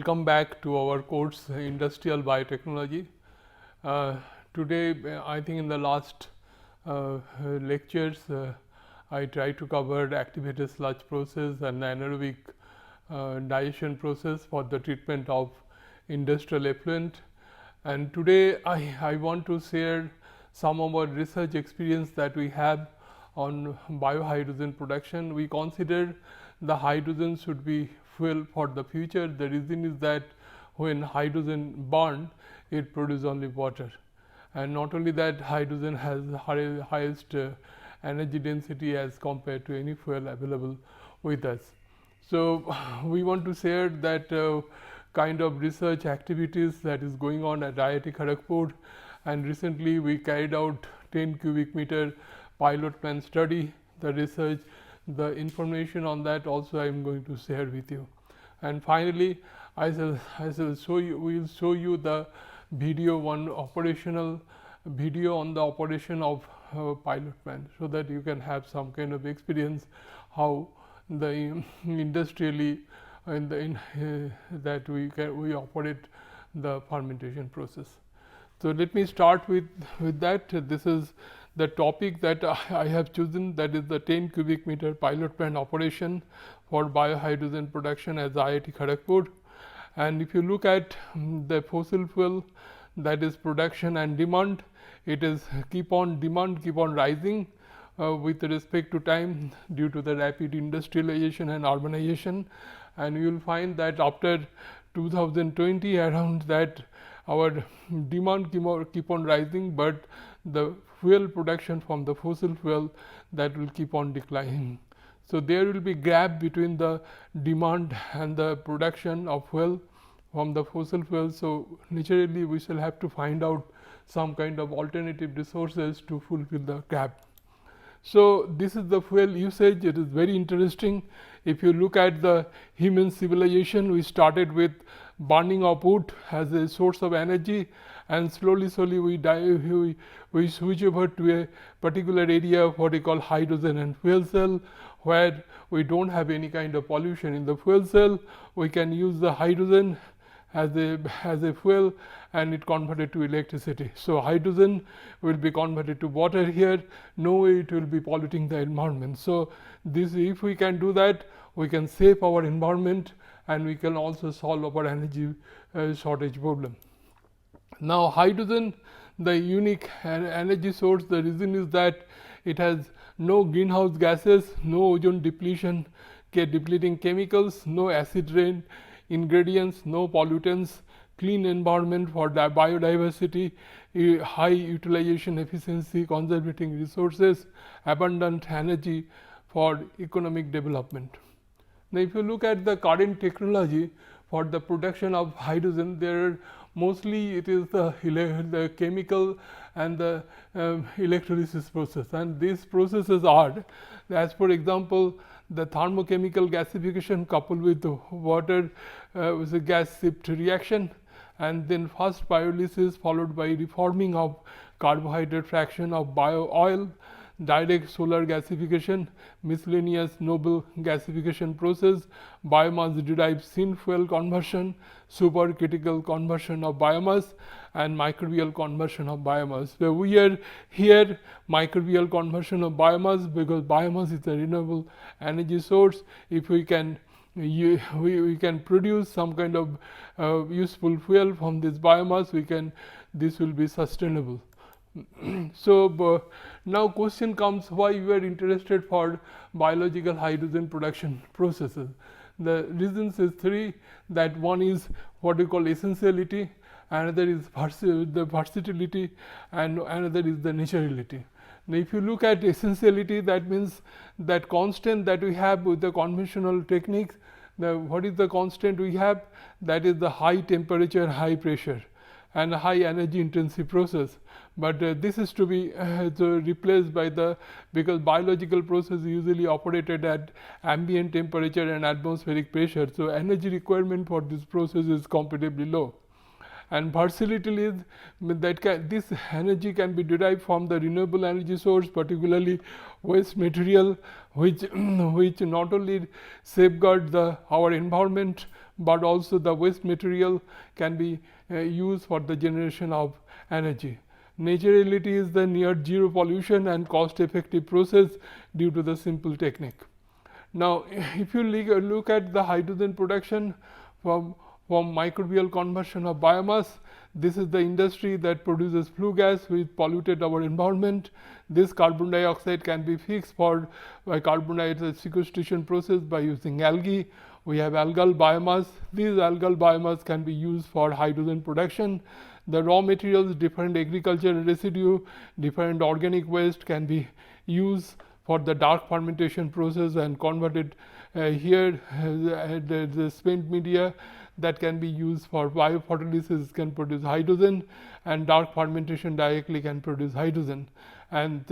Welcome back to our course Industrial Biotechnology. Today I think in the last lectures I tried to cover activated sludge process and anaerobic digestion process for the treatment of industrial effluent, and today I want to share some of our research experience that we have on biohydrogen production. We consider the hydrogen should be fuel for the future. The reason is that when hydrogen burned, it produces only water, and not only that, hydrogen has highest energy density as compared to any fuel available with us. So we want to share that kind of research activities that is going on at IIT Kharagpur, and recently we carried out 10 cubic meter pilot plant study. The research, the information on that also I am going to share with you. And finally, I shall show you, we will show you the video, one operational video on the operation of pilot plant, so that you can have some kind of experience how the industrially that we operate the fermentation process. So let me start with that. This is the topic that I have chosen, that is the 10 cubic meter pilot plant operation for biohydrogen production as IIT Kharagpur. And if you look at the fossil fuel, that is production and demand, it is demand keep on rising with respect to time due to the rapid industrialization and urbanization, and you will find that after 2020 around that our demand keep on rising, but the fuel production from the fossil fuel, that will keep on declining. So there will be gap between the demand and the production of fuel from the fossil fuel. So naturally we shall have to find out some kind of alternative resources to fulfill the gap. So this is the fuel usage. It is very interesting. If you look at the human civilization, we started with burning of wood as a source of energy, and slowly we switch over to a particular area of what we call hydrogen and fuel cell, where we don't have any kind of pollution. In the fuel cell, we can use the hydrogen as a fuel, and it converted to electricity. So hydrogen will be converted to water here. No way it will be polluting the environment. So this, if we can do that, we can save our environment, and we can also solve our energy shortage problem. Now hydrogen, the unique energy source, the reason is that it has no greenhouse gases, no ozone depleting chemicals, no acid rain ingredients, no pollutants, clean environment for biodiversity, high utilization efficiency, conserving resources, abundant energy for economic development. Now if you look at the current technology for the production of hydrogen, there are mostly it is the chemical and the electrolysis process, and these processes are, as for example, the thermochemical gasification coupled with the water with a gas shift reaction, and then first pyrolysis followed by reforming of carbohydrate fraction of bio oil, direct solar gasification, miscellaneous noble gasification process, biomass derived synfuel conversion, supercritical conversion of biomass, and microbial conversion of biomass. So we are here microbial conversion of biomass, because biomass is a renewable energy source. If we can we can produce some kind of useful fuel from this biomass, this will be sustainable. So now question comes, why we are interested for biological hydrogen production processes. The reasons is three, that one is what we call essentiality, another is the versatility, and another is the naturality. Now if you look at essentiality, that means that constant that we have with the conventional techniques. What is the constant we have? That is the high temperature, high pressure, and high energy intensive process. But this is to be replaced by because biological process usually operated at ambient temperature and atmospheric pressure. So energy requirement for this process is comparatively low. And versatility is this energy can be derived from the renewable energy source, particularly waste material, which which not only safeguard our environment, but also the waste material can be used for the generation of energy. Naturality is the near zero pollution and cost effective process due to the simple technique. Now, if you look at the hydrogen production from microbial conversion of biomass, this is the industry that produces flue gas which polluted our environment. This carbon dioxide can be fixed by carbon dioxide sequestration process by using algae. We have algal biomass. These algal biomass can be used for hydrogen production. The raw materials, different agricultural residue, different organic waste can be used for the dark fermentation process and converted here. The spent media that can be used for biophotolysis can produce hydrogen, and dark fermentation directly can produce hydrogen. And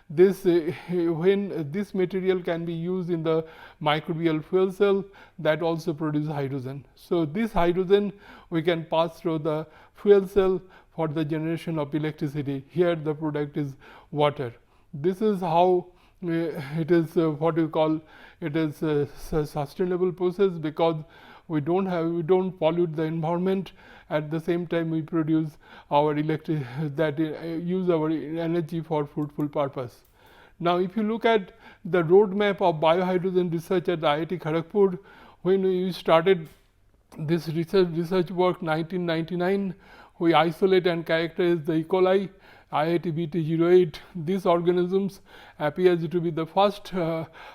when this material can be used in the microbial fuel cell, that also produces hydrogen. So this hydrogen we can pass through the fuel cell for the generation of electricity. Here the product is water. This is how it is what you call it is a sustainable process, because we don't pollute the environment. At the same time, we produce our use our energy for fruitful purpose. Now, if you look at the roadmap of biohydrogen research at IIT Kharagpur, when we started this research work 1999, we isolate and characterize the E. coli, IIT BT08. These organisms appears to be the first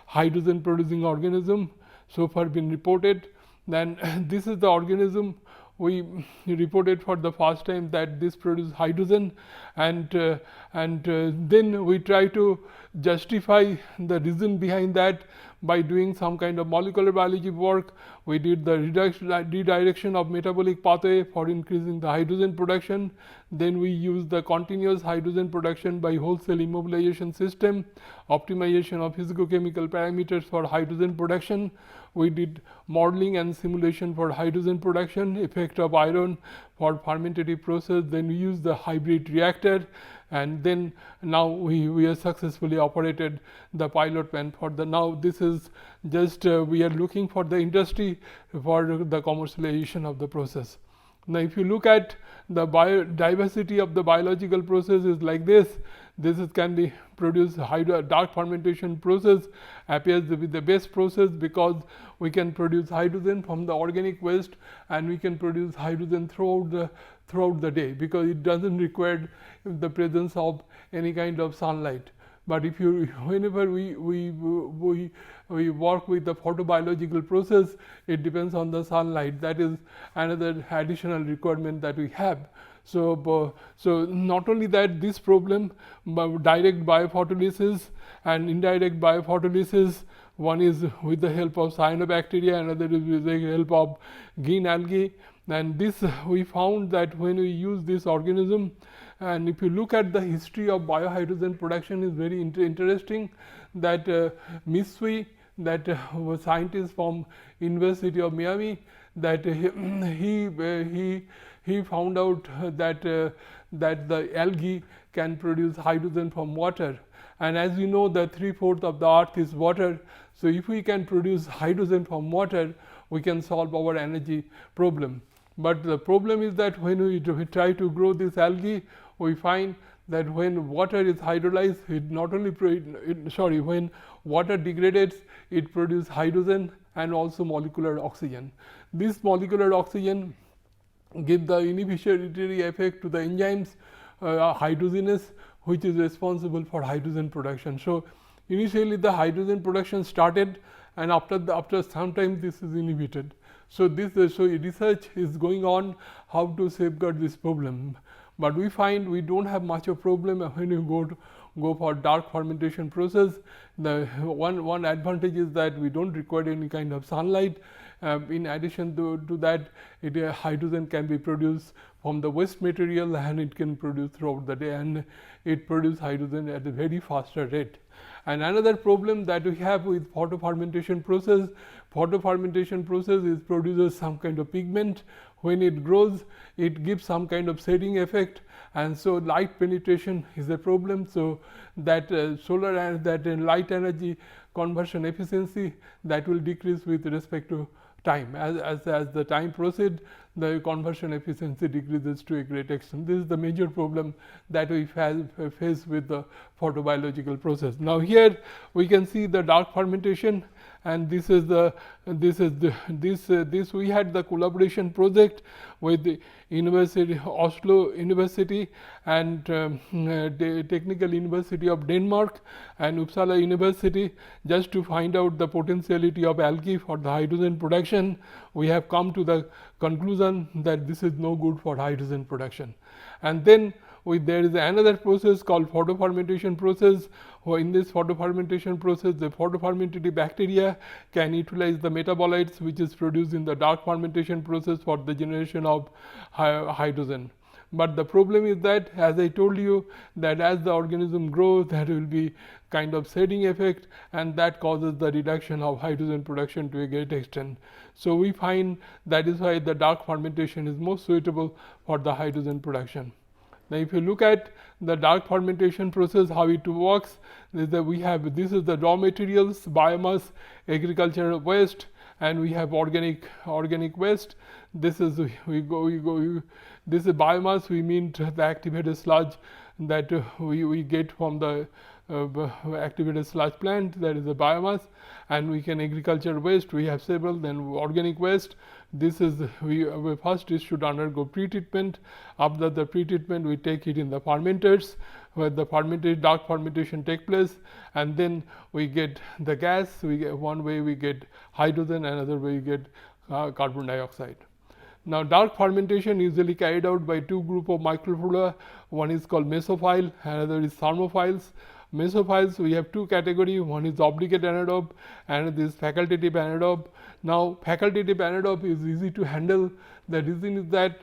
hydrogen producing organism so far been reported. Then this is the organism we reported for the first time that this produces hydrogen, and then we try to justify the reason behind that by doing some kind of molecular biology work. We did the redirection of metabolic pathway for increasing the hydrogen production. Then we use the continuous hydrogen production by whole cell immobilization system, optimization of physicochemical parameters for hydrogen production. We did modeling and simulation for hydrogen production, effect of iron for fermentative process. Then we use the hybrid reactor, and then now we have successfully operated the pilot plant for the. Now this is just we are looking for the industry for the commercialization of the process. Now, if you look at the biodiversity of the biological process is like this. This can be produced dark fermentation process appears to be the best process, because we can produce hydrogen from the organic waste, and we can produce hydrogen throughout the day, because it doesn't require the presence of any kind of sunlight. But if you whenever we work with the photobiological process, it depends on the sunlight. That is another additional requirement that we have. So not only that, this problem, direct biophotolysis and indirect biophotolysis, one is with the help of cyanobacteria, another is with the help of green algae. And this we found that when we use this organism, and if you look at the history of biohydrogen production is very interesting, that Misui, that was scientist from University of Miami, that he found out that the algae can produce hydrogen from water. And as you know, the 3/4 of the earth is water. So if we can produce hydrogen from water, we can solve our energy problem. But the problem is that when we try to grow this algae, we find that when water is hydrolyzed, it not only when water degrades, it produces hydrogen and also molecular oxygen. This molecular oxygen give the inhibitory effect to the enzymes hydrogenase, which is responsible for hydrogen production. So initially the hydrogen production started, and after some time this is inhibited. So research is going on how to safeguard this problem. But we find we don't have much of problem when you go for dark fermentation process. The one advantage is that we don't require any kind of sunlight. In addition to that, hydrogen can be produced from the waste material, and it can produce throughout the day, and it produces hydrogen at a very faster rate. And another problem that we have with photofermentation process is produces some kind of pigment when it grows, it gives some kind of shading effect, and so light penetration is a problem. So that solar and that light energy conversion efficiency, that will decrease with respect to time. As the time proceeds, the conversion efficiency decreases to a great extent. This is the major problem that we face with the photobiological process. Now here we can see the dark fermentation, and this is this we had the collaboration project with the University Oslo University and Technical University of Denmark and Uppsala University, just to find out the potentiality of algae for the hydrogen production. We have come to the conclusion that this is no good for hydrogen production. And then there is another process called photofermentation process. In this photofermentation process, the photofermentative bacteria can utilize the metabolites which is produced in the dark fermentation process for the generation of hydrogen. But the problem is that, as I told you, that as the organism grows, there will be kind of shading effect, and that causes the reduction of hydrogen production to a great extent. So we find that is why the dark fermentation is most suitable for the hydrogen production. Now, if you look at the dark fermentation process, how it works, is that we have, this is the raw materials, biomass, agricultural waste, and we have organic waste. This is this is biomass. We mean the activated sludge that we get from the activated sludge plant, that is the biomass, and we can agricultural waste, we have several. Then organic waste, this is we first it should undergo pre-treatment. After the pre-treatment, we take it in the fermenters where the dark fermentation take place, and then we get the gas. We get one way we get hydrogen, another way we get carbon dioxide. Now, dark fermentation usually carried out by two group of microflora. One is called mesophile, another is thermophiles. Mesophiles, we have two categories. One is obligate anaerobe, and this facultative anaerobe. Now, facultative anaerobe is easy to handle. The reason is that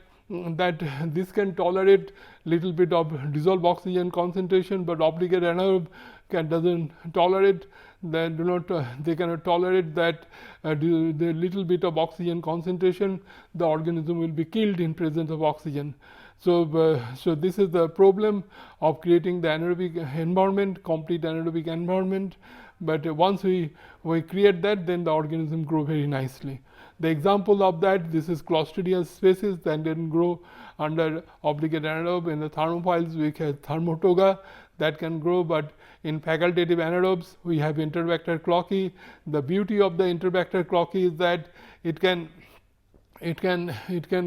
this can tolerate little bit of dissolved oxygen concentration, but obligate anaerobe doesn't tolerate. They cannot tolerate that the little bit of oxygen concentration. The organism will be killed in presence of oxygen. So, so this is the problem of creating the anaerobic environment, complete anaerobic environment. But once we create that, then the organism grow very nicely. The example of that, this is Clostridium species that then grow under obligate anaerobe. In the thermophiles, we have Thermotoga that can grow, but in facultative anaerobes, we have Enterobacter cloacae. The beauty of the Enterobacter cloacae is that it can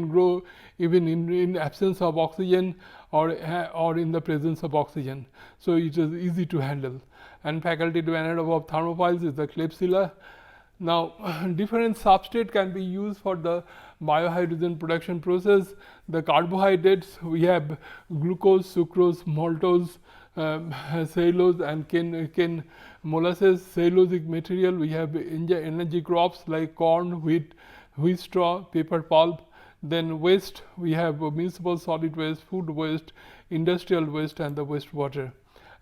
grow even in absence of oxygen or in the presence of oxygen. So it is easy to handle. And facultative anaerobe of thermophiles is the Klebsiella. Now, different substrate can be used for the biohydrogen production process. The carbohydrates, we have glucose, sucrose, maltose, cellulose, and cane molasses. Cellulosic material, we have energy crops like corn, wheat straw, paper pulp. Then waste, we have municipal solid waste, food waste, industrial waste, and the wastewater.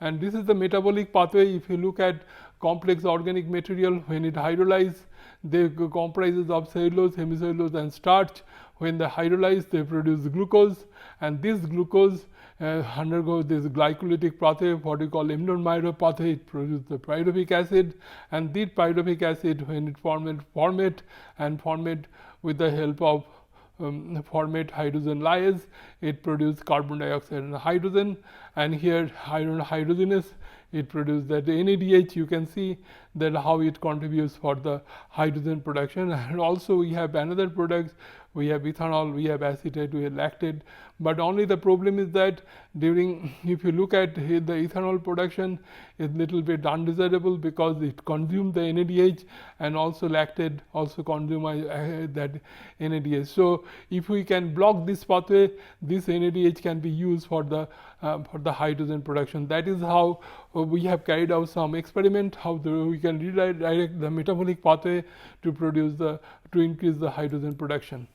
And this is the metabolic pathway. If you look at complex organic material, when it hydrolyzes, they comprises of cellulose, hemicellulose, and starch. When they hydrolyze, they produce glucose, and this glucose undergoes this glycolytic pathway, what we call Embden-Meyerhof pathway. It produces the pyruvic acid, and this pyruvic acid, when it formate with the help of formate hydrogen lyase, it produces carbon dioxide and hydrogen. And here hydrogenous, it produces that NADH. You can see that how it contributes for the hydrogen production. And also we have another products. We have ethanol, we have acetate, we have lactate. But only the problem is that if you look at the ethanol production, is little bit undesirable because it consumes the NADH, and also lactate also consume that NADH. So if we can block this pathway, this NADH can be used for the hydrogen production. That is how we have carried out some experiment, how we can redirect the metabolic pathway to increase the hydrogen production.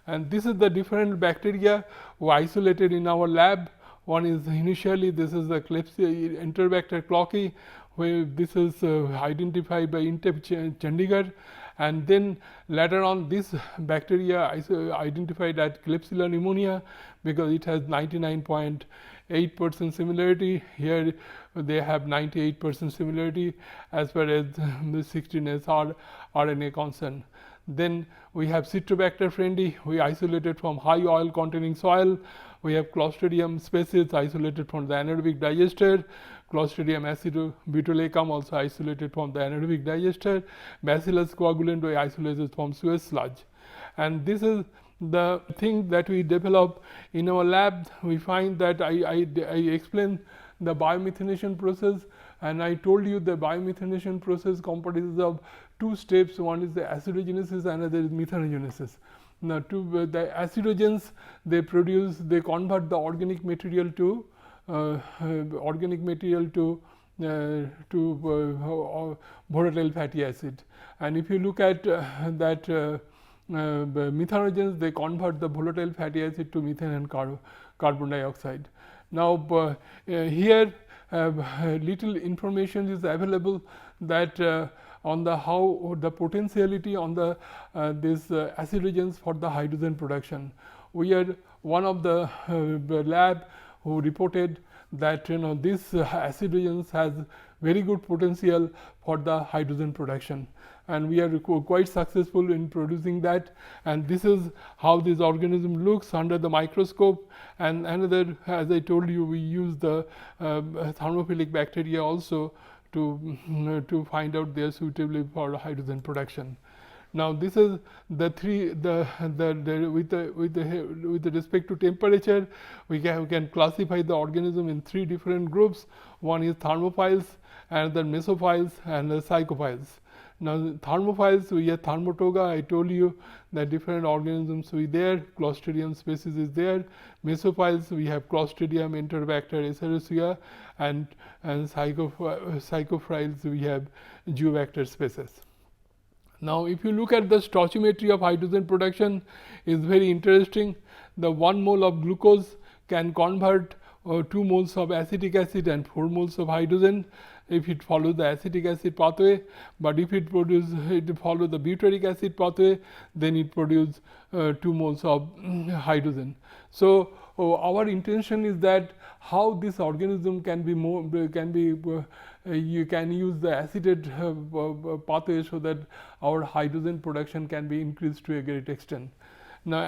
And this is the different bacteria isolated in our lab. One is initially, this is the Enterobacter cloacae, where this is identified by INTEP Chandigarh, And then later on, this bacteria is identified as Klebsiella pneumonia because it has 99.8% similarity. Here they have 98% similarity as far as the 16S RNA concerned. Then we have Citrobacter friendly, we isolated from high oil containing soil. We have Clostridium species isolated from the anaerobic digester. Clostridium acidobutylicum also isolated from the anaerobic digester. Bacillus coagulant we isolated from sewage sludge. And this is the thing that we develop in our lab. We find that I explained the biomethanation process, and I told you the biomethanation process comprises of two steps. One is the acidogenesis, another is methanogenesis. Now, the acidogens, they convert the organic material to volatile fatty acid. And if you look at that methanogens, they convert the volatile fatty acid to methane and carbon dioxide. Now, here little information is available that on the how the potentiality on the this acidogens for the hydrogen production. We are one of the lab who reported that this acidogens has very good potential for the hydrogen production, and we are quite successful in producing that. And this is how this organism looks under the microscope. And another, as I told you, we use the thermophilic bacteria also to find out their suitability for hydrogen production. Now, this is the with respect to temperature, we can classify the organism in three different groups. One is thermophiles, another mesophiles, and psychophiles. Now, thermophiles, we have Thermotoga. I told you that different organisms we there. Clostridium species is there. Mesophiles, we have Clostridium, Enterobacter, Escherichia, and psychophiles, we have Geobacter species. Now, if you look at the stoichiometry of hydrogen production, is very interesting. The 1 mole of glucose can convert 2 moles of acetic acid and 4 moles of hydrogen if it follows the acetic acid pathway. But if it follows the butyric acid pathway, then it produces 2 moles of hydrogen. So, our intention is that how this organism can be more you can use the acetate pathway so that our hydrogen production can be increased to a great extent. Now,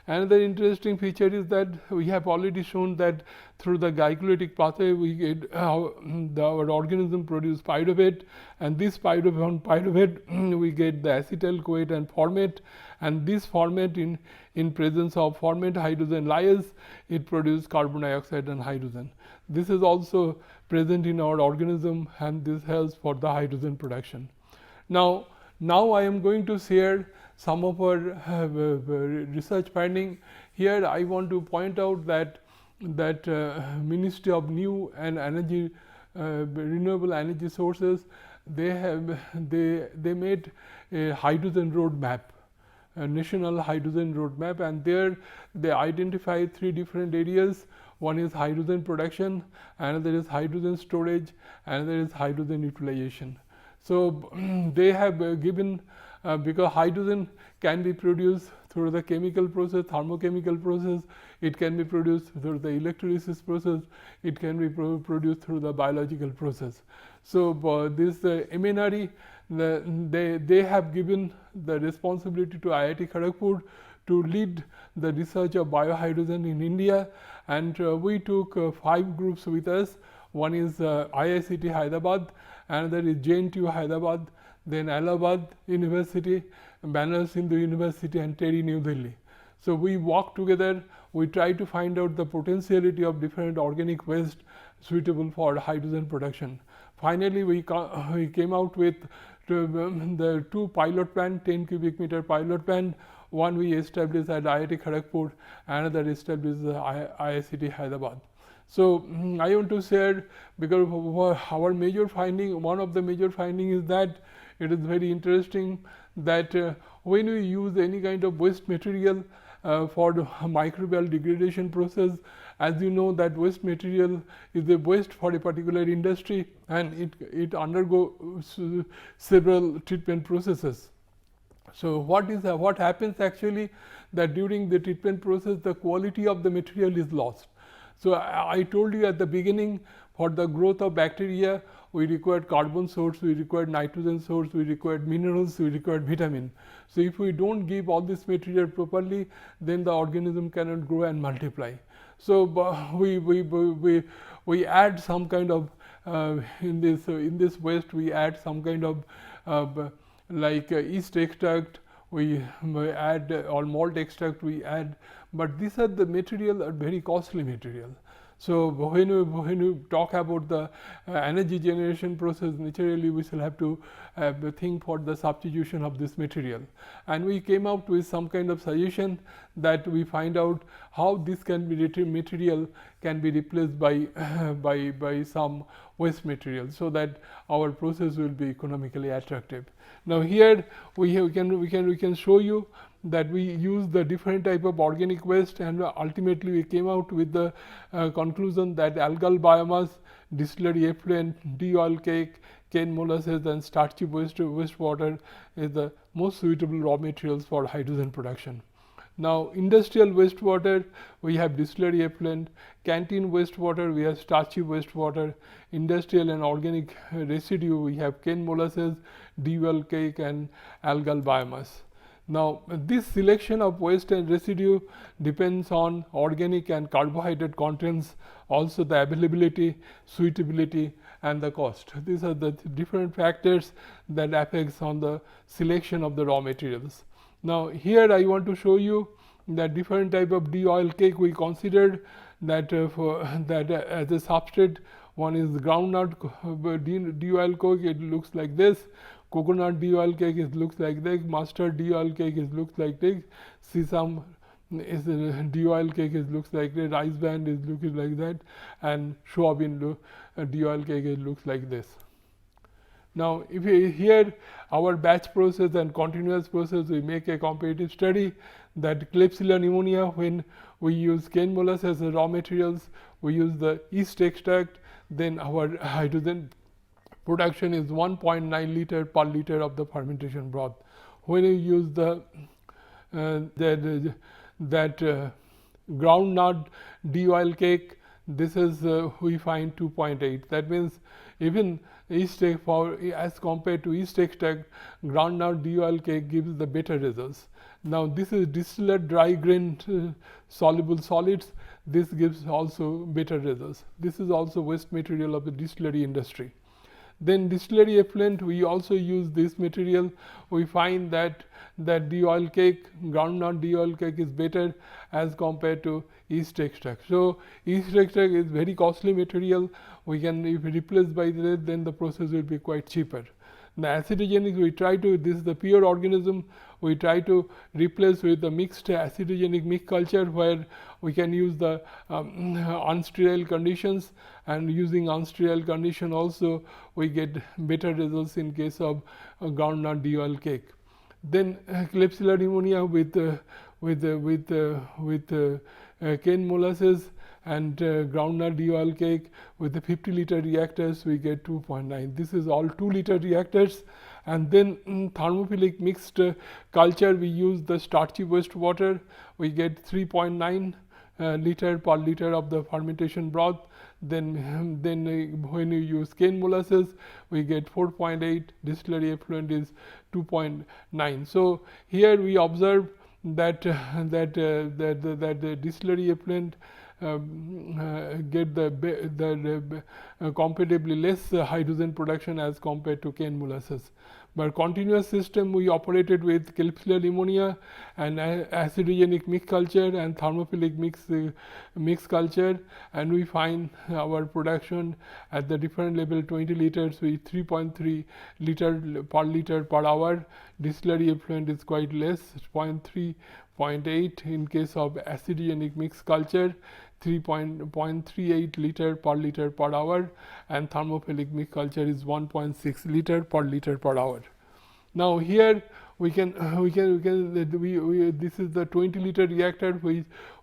another interesting feature is that we have already shown that through the glycolytic pathway we get our organism produce pyruvate, and this pyruvate we get the acetyl CoA and formate, and this formate in presence of formate hydrogen lyase, it produces carbon dioxide and hydrogen. This is also present in our organism, and this helps for the hydrogen production. Now I am going to share some of our research finding. Here I want to point out that Ministry of New and Energy, Renewable Energy Sources, they made a hydrogen roadmap, a national hydrogen roadmap, and there they identified 3 different areas. One is hydrogen production, another is hydrogen storage, another is hydrogen utilization. So they have given because hydrogen can be produced through the chemical process, thermochemical process, it can be produced through the electrolysis process, it can be produced through the biological process. So this MNRE, they have given the responsibility to IIT Kharagpur to lead the research of biohydrogen in India, and we took 5 groups with us. One is IICT Hyderabad, another is JNTU Hyderabad, then Allahabad University, Banaras Hindu University, and TERI New Delhi. So we work together, we try to find out the potentiality of different organic waste suitable for hydrogen production. Finally, we came out with the 2 pilot plant, 10 cubic meter pilot plant. One we established at IIT Kharagpur, another established IICT Hyderabad. So I want to share, because our major finding, one of the major finding is that it is very interesting that when we use any kind of waste material for the microbial degradation process, as you know that waste material is a waste for a particular industry, and it undergoes several treatment processes. So what happens actually, that during the treatment process the quality of the material is lost. So I told you at the beginning, for the growth of bacteria we required carbon source, we required nitrogen source, we required minerals, we required vitamin. So if we don't give all this material properly, then the organism cannot grow and multiply. So we add some kind of in this waste we add some kind of like yeast extract, we add or malt extract we add, but these are the material are very costly material. So when you talk about the energy generation process, naturally we shall have to think for the substitution of this material, and we came out with some kind of suggestion that we find out how this can be material can be replaced by by some waste material, so that our process will be economically attractive. Now here we can show you that we use the different type of organic waste, and ultimately we came out with the conclusion that algal biomass, distillery effluent, de-oil cake, cane molasses and starchy wastewater is the most suitable raw materials for hydrogen production. Now industrial wastewater, we have distillery effluent, canteen wastewater we have starchy wastewater, industrial and organic residue we have cane molasses, de-oil cake and algal biomass. Now this selection of waste and residue depends on organic and carbohydrate contents, also the availability, suitability and the cost. These are the different factors that affects on the selection of the raw materials. Now here I want to show you that different type of de-oil cake we considered that as a substrate. One is groundnut de-oil cake, it looks like this. Coconut de-oil cake is looks like this. Mustard de-oil cake is looks like this. Sesame is de-oil cake is looks like this. Rice bran is looking like that, and soybean de-oil cake is looks like this. Now if we here our batch process and continuous process, we make a comparative study that Klebsiella pneumonia, when we use cane molasses as raw materials, we use the yeast extract, then our hydrogen production is 1.9 liter per liter of the fermentation broth. When you use the groundnut de-oil cake, this is we find 2.8. That means even yeast as compared to yeast extract, groundnut de-oil cake gives the better results. Now this is distilled dry grain soluble solids. This gives also better results. This is also waste material of the distillery industry. Then distillery effluent, we also use this material. We find that de-oil cake, groundnut de-oil cake is better as compared to yeast extract. So yeast extract is very costly material. We can, if replaced by that, then the process will be quite cheaper. The acidogenic, we try to, this is the pure organism, we try to replace with the mixed acidogenic mixed culture, where we can use the unsterile conditions, and using unsterile condition also we get better results in case of groundnut de-oil cake. Then Klebsiella pneumonia with cane molasses and groundnut de-oil cake with the 50 liter reactors, we get 2.9. This is all 2 liter reactors. And then thermophilic mixed culture, we use the starchy wastewater, we get 3.9 liter per liter of the fermentation broth. Then when you use cane molasses, we get 4.8, distillery effluent is 2.9. So here we observe that the distillery effluent get the comparatively less hydrogen production as compared to cane molasses. But continuous system, we operated with Klebsiella pneumonia and acidogenic mixed culture and thermophilic mixed culture, and we find our production at the different level 20 liters with 3.3 liter per hour. Distillery effluent is quite less, 0.3, 0.8 in case of acidogenic mixed culture, 3.38 liter per hour, and thermophilic mixed culture is 1.6 liter per hour. Now here we can this is the 20 liter reactor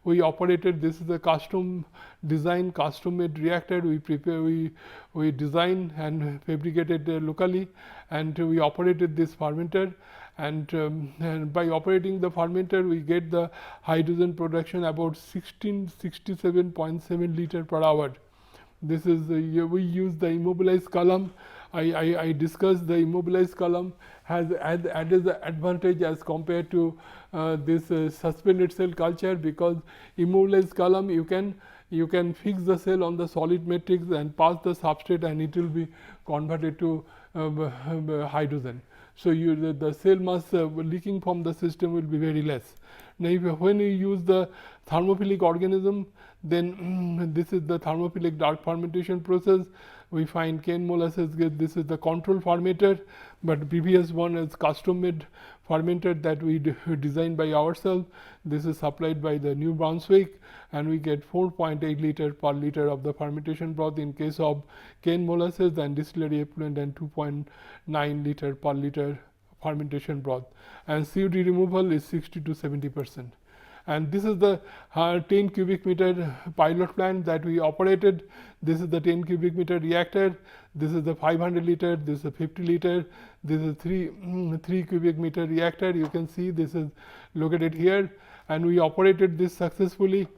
we operated. This is a custom design, custom made reactor. We design and fabricated locally, and we operated this fermenter, and by operating the fermenter we get the hydrogen production about 67.7 liter per hour. This is we use the immobilized column. I discussed the immobilized column has added the advantage as compared to this suspended cell culture, because immobilized column you can fix the cell on the solid matrix and pass the substrate and it will be converted to hydrogen. So the cell mass leaking from the system will be very less. Now when you use the thermophilic organism, then this is the thermophilic dark fermentation process. We find cane molasses, this is the control fermenter, but previous one is custom made fermenter that we designed by ourselves. This is supplied by the New Brunswick, and we get 4.8 liter per liter of the fermentation broth in case of cane molasses, and distillery effluent, and 2.9 liter per liter fermentation broth, and COD removal is 60 to 70%. And this is the 10 cubic meter pilot plant that we operated. This is the 10 cubic meter reactor. This is the 500 liter. This is a 50 liter. This is 3 cubic meter reactor. You can see this is located here, and we operated this successfully.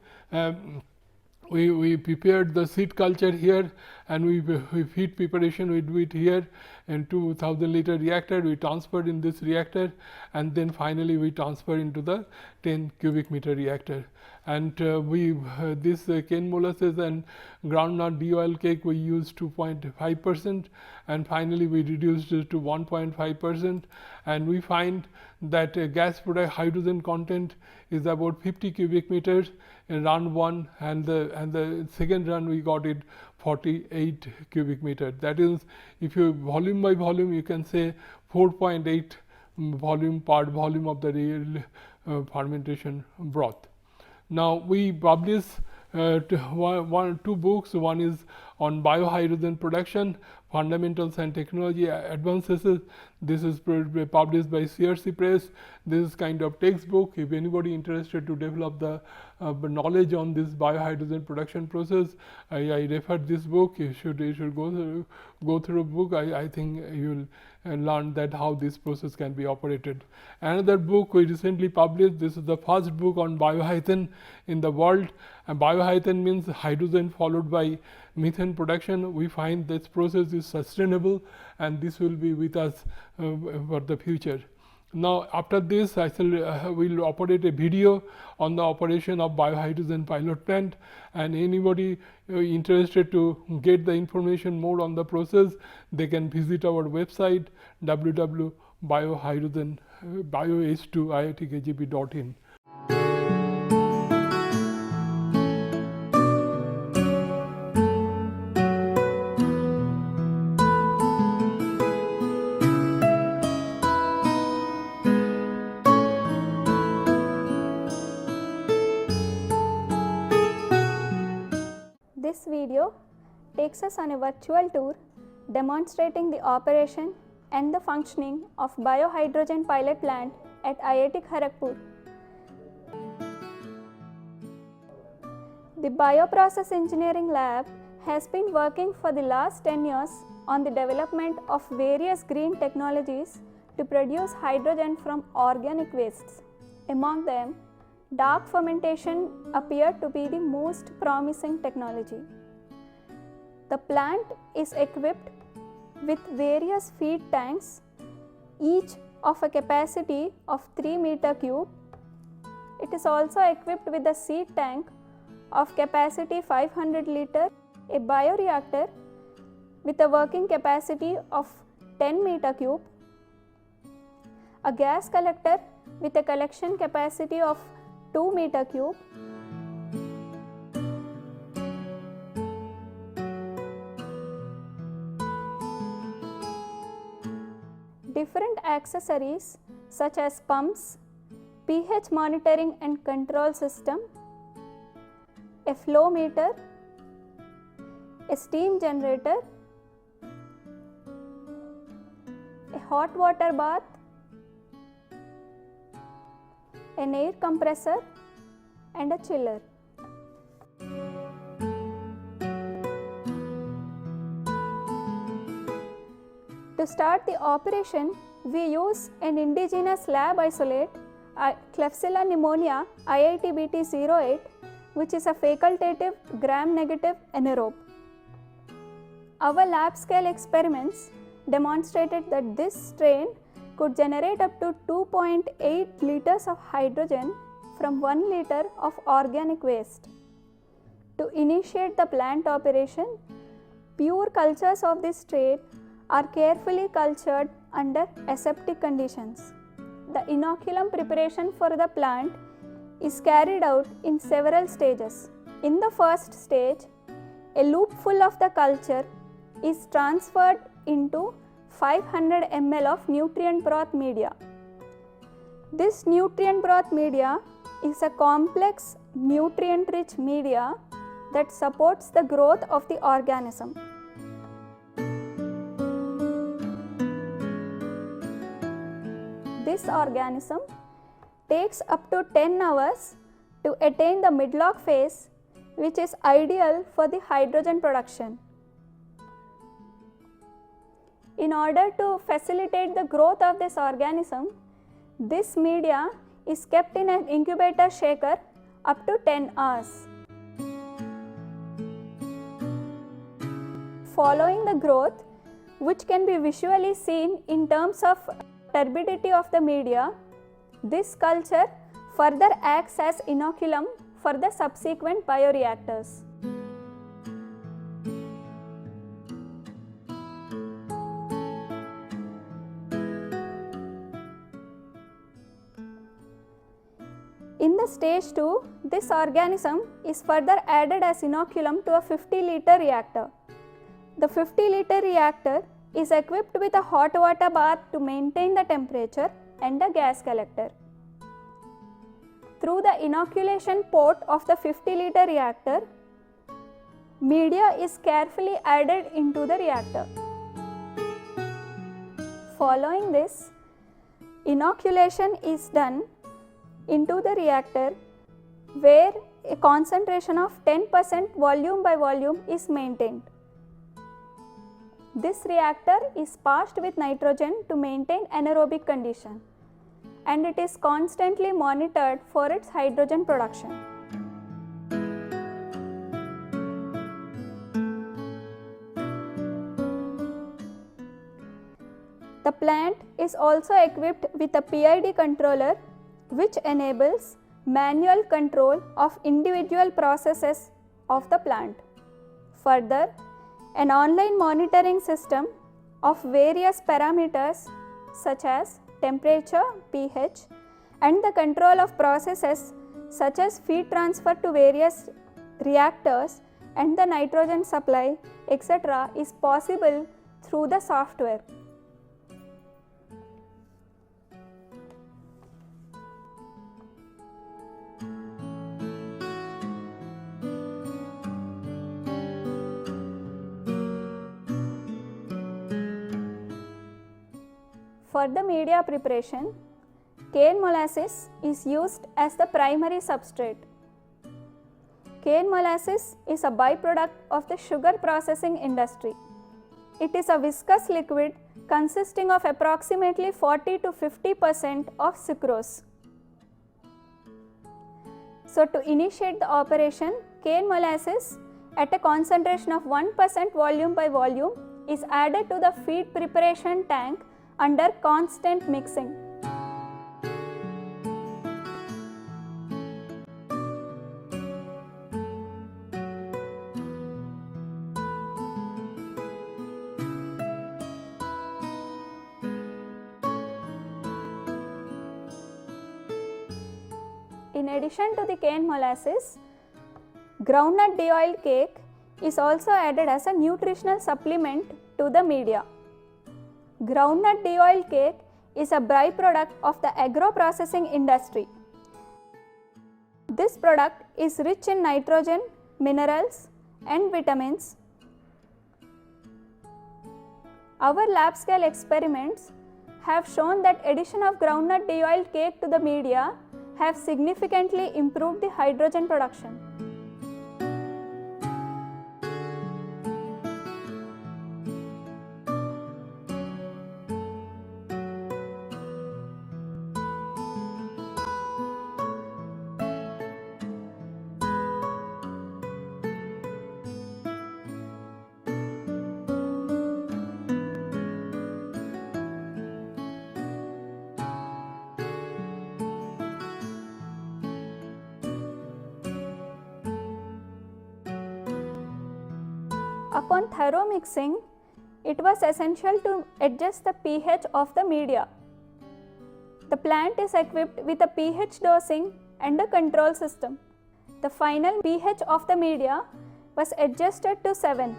We prepared the seed culture here, and we feed preparation we do it here in 2000 liter reactor. We transferred in this reactor, and then finally we transfer into the 10 cubic meter reactor. And this cane molasses and groundnut de-oil cake we use 2.5%, and finally we reduced it to 1.5%, and we find that gas product hydrogen content is about 50 cubic meters in run 1, and the second run we got it 48 cubic meter. That is, if you volume by volume, you can say 4.8 volume per volume of the real fermentation broth. Now we publish 2 books. One is on biohydrogen production, fundamentals and technology advances. This is published by CRC Press. This is kind of textbook. If anybody interested to develop the knowledge on this biohydrogen production process, I refer this book. You should go through a book. I think you will learn that how this process can be operated. Another book we recently published. This is the first book on biohydrogen in the world. And biohydrogen means hydrogen followed by methane production. We find this process is sustainable, and this will be with us for the future. Now after this I will operate a video on the operation of biohydrogen pilot plant, and anybody interested to get the information more on the process, they can visit our website www.bioh2iitkgp.in. This video takes us on a virtual tour demonstrating the operation and the functioning of biohydrogen pilot plant at IIT Kharagpur. The Bioprocess Engineering Lab has been working for the last 10 years on the development of various green technologies to produce hydrogen from organic wastes. Among them, dark fermentation appeared to be the most promising technology. The plant is equipped with various feed tanks, each of a capacity of 3 meter cube. It is also equipped with a seed tank of capacity 500 liter, a bioreactor with a working capacity of 10 meter cube, a gas collector with a collection capacity of 2 meter cube, different accessories such as pumps, pH monitoring and control system, a flow meter, a steam generator, a hot water bath, an air compressor and a chiller. To start the operation, we use an indigenous lab isolate, Klebsiella pneumonia IITBT08, which is a facultative gram-negative anaerobe. Our lab scale experiments demonstrated that this strain could generate up to 2.8 liters of hydrogen from 1 liter of organic waste. To initiate the plant operation, pure cultures of this strain are carefully cultured under aseptic conditions. The inoculum preparation for the plant is carried out in several stages. In the first stage, a loop full of the culture is transferred into 500 ml of nutrient broth media. This nutrient broth media is a complex nutrient-rich media that supports the growth of the organism. This organism takes up to 10 hours to attain the midlock phase, which is ideal for the hydrogen production. In order to facilitate the growth of this organism, this media is kept in an incubator shaker up to 10 hours. Following the growth, which can be visually seen in terms of turbidity of the media, this culture further acts as inoculum for the subsequent bioreactors. In the stage 2, this organism is further added as inoculum to a 50-liter reactor. The 50-liter reactor is equipped with a hot water bath to maintain the temperature and a gas collector. Through the inoculation port of the 50-liter reactor, media is carefully added into the reactor. Following this, inoculation is done into the reactor where a concentration of 10% volume by volume is maintained. This reactor is passed with nitrogen to maintain anaerobic condition, and it is constantly monitored for its hydrogen production. The plant is also equipped with a PID controller, which enables manual control of individual processes of the plant. Further, an online monitoring system of various parameters such as temperature, pH, and the control of processes such as feed transfer to various reactors and the nitrogen supply, etc., is possible through the software. For the media preparation, cane molasses is used as the primary substrate. Cane molasses is a byproduct of the sugar processing industry. It is a viscous liquid consisting of approximately 40 to 50% of sucrose. So, to initiate the operation, cane molasses at a concentration of 1% volume by volume is added to the feed preparation tank under constant mixing. In addition to the cane molasses, groundnut de-oiled cake is also added as a nutritional supplement to the media. Groundnut de-oiled cake is a byproduct of the agro-processing industry. This product is rich in nitrogen, minerals, and vitamins. Our lab scale experiments have shown that addition of groundnut de-oiled cake to the media have significantly improved the hydrogen production. Upon thorough mixing, it was essential to adjust the pH of the media. The plant is equipped with a pH dosing and a control system. The final pH of the media was adjusted to 7.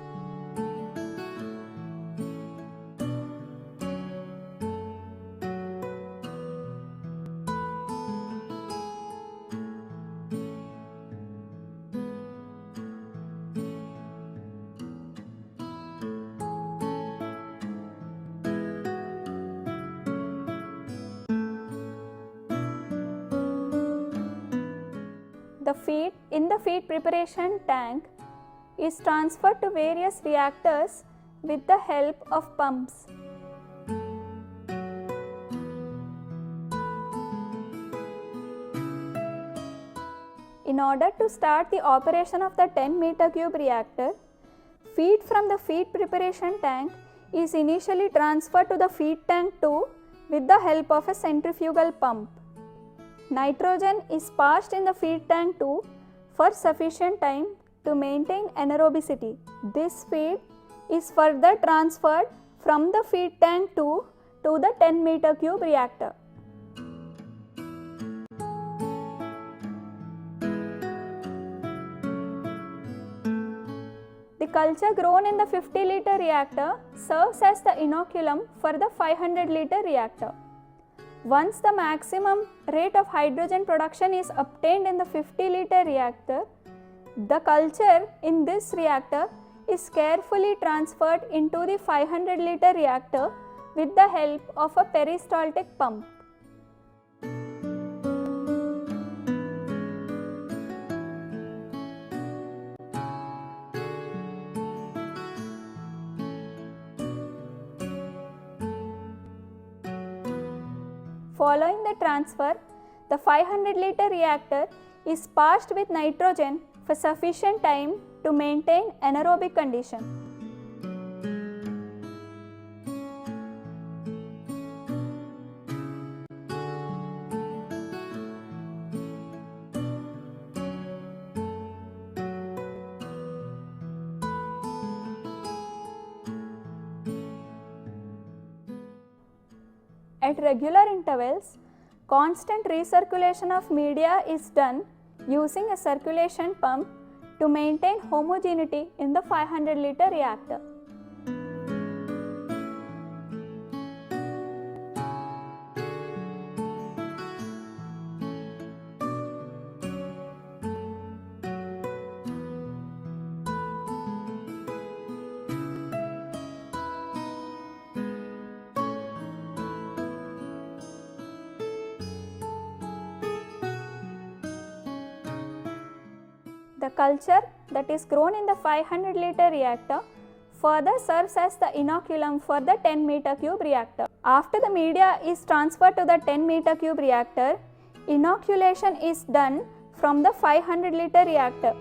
The feed in the feed preparation tank is transferred to various reactors with the help of pumps. In order to start the operation of the 10 meter cube reactor, feed from the feed preparation tank is initially transferred to the feed tank 2 with the help of a centrifugal pump. Nitrogen is passed in the feed tank 2 for sufficient time to maintain anaerobicity. This feed is further transferred from the feed tank 2 to the 10 meter cube reactor. The culture grown in the 50 liter reactor serves as the inoculum for the 500 liter reactor. Once the maximum rate of hydrogen production is obtained in the 50 liter reactor, the culture in this reactor is carefully transferred into the 500 liter reactor with the help of a peristaltic pump. Following the transfer, the 500 liter reactor is passed with nitrogen for sufficient time to maintain anaerobic condition. At regular intervals, constant recirculation of media is done using a circulation pump to maintain homogeneity in the 500 liter reactor. The culture that is grown in the 500 liter reactor further serves as the inoculum for the 10 meter cube reactor. After the media is transferred to the 10 meter cube reactor, inoculation is done from the 500 liter reactor.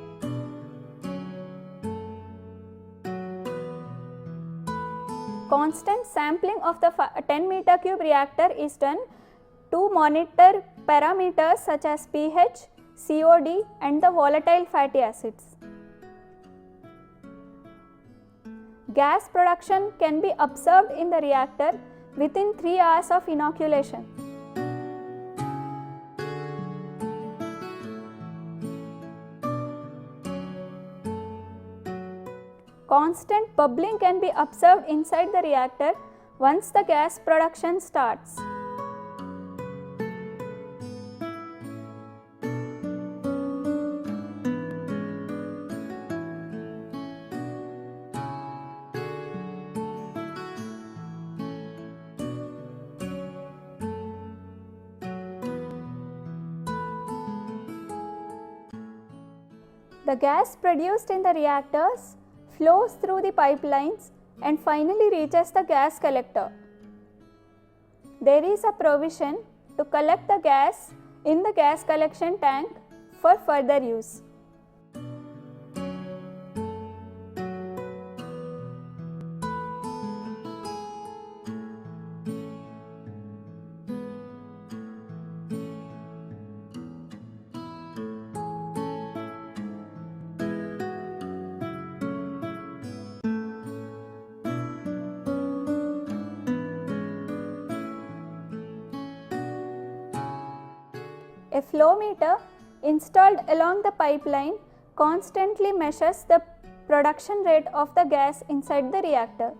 Constant sampling of the 10 meter cube reactor is done to monitor parameters such as pH, COD and the volatile fatty acids. Gas production can be observed in the reactor within 3 hours of inoculation. Constant bubbling can be observed inside the reactor once the gas production starts. The gas produced in the reactors flows through the pipelines and finally reaches the gas collector. There is a provision to collect the gas in the gas collection tank for further use. flow meter installed along the pipeline constantly measures the production rate of the gas inside the reactor.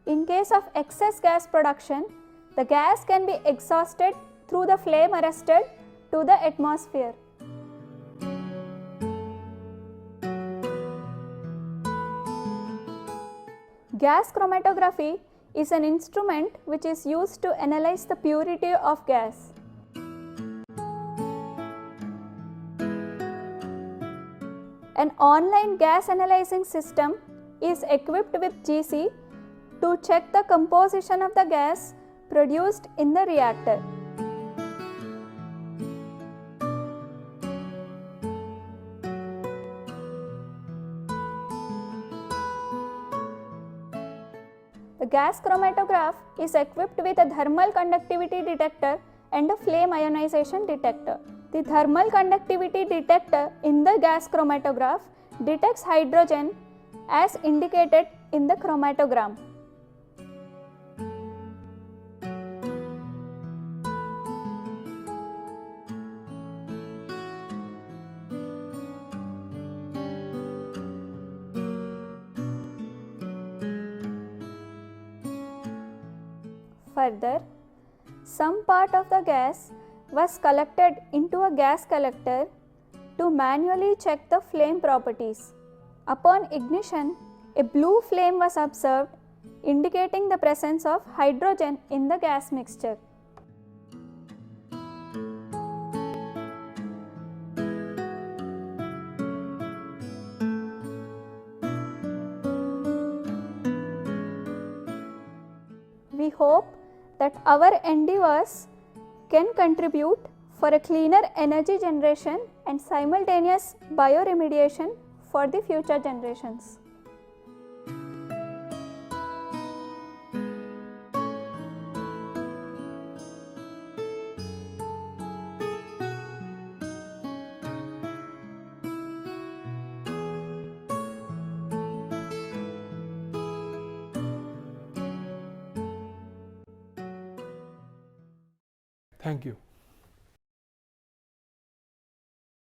In case of excess gas production, the gas can be exhausted through the flame arrested to the atmosphere. Gas chromatography is an instrument which is used to analyze the purity of gas. An online gas analyzing system is equipped with GC to check the composition of the gas produced in the reactor. The gas chromatograph is equipped with a thermal conductivity detector and a flame ionization detector. The thermal conductivity detector in the gas chromatograph detects hydrogen as indicated in the chromatogram. Further, some part of the gas was collected into a gas collector to manually check the flame properties. Upon ignition, a blue flame was observed, indicating the presence of hydrogen in the gas mixture. We hope that our endeavors can contribute for a cleaner energy generation and simultaneous bioremediation for the future generations. Thank you.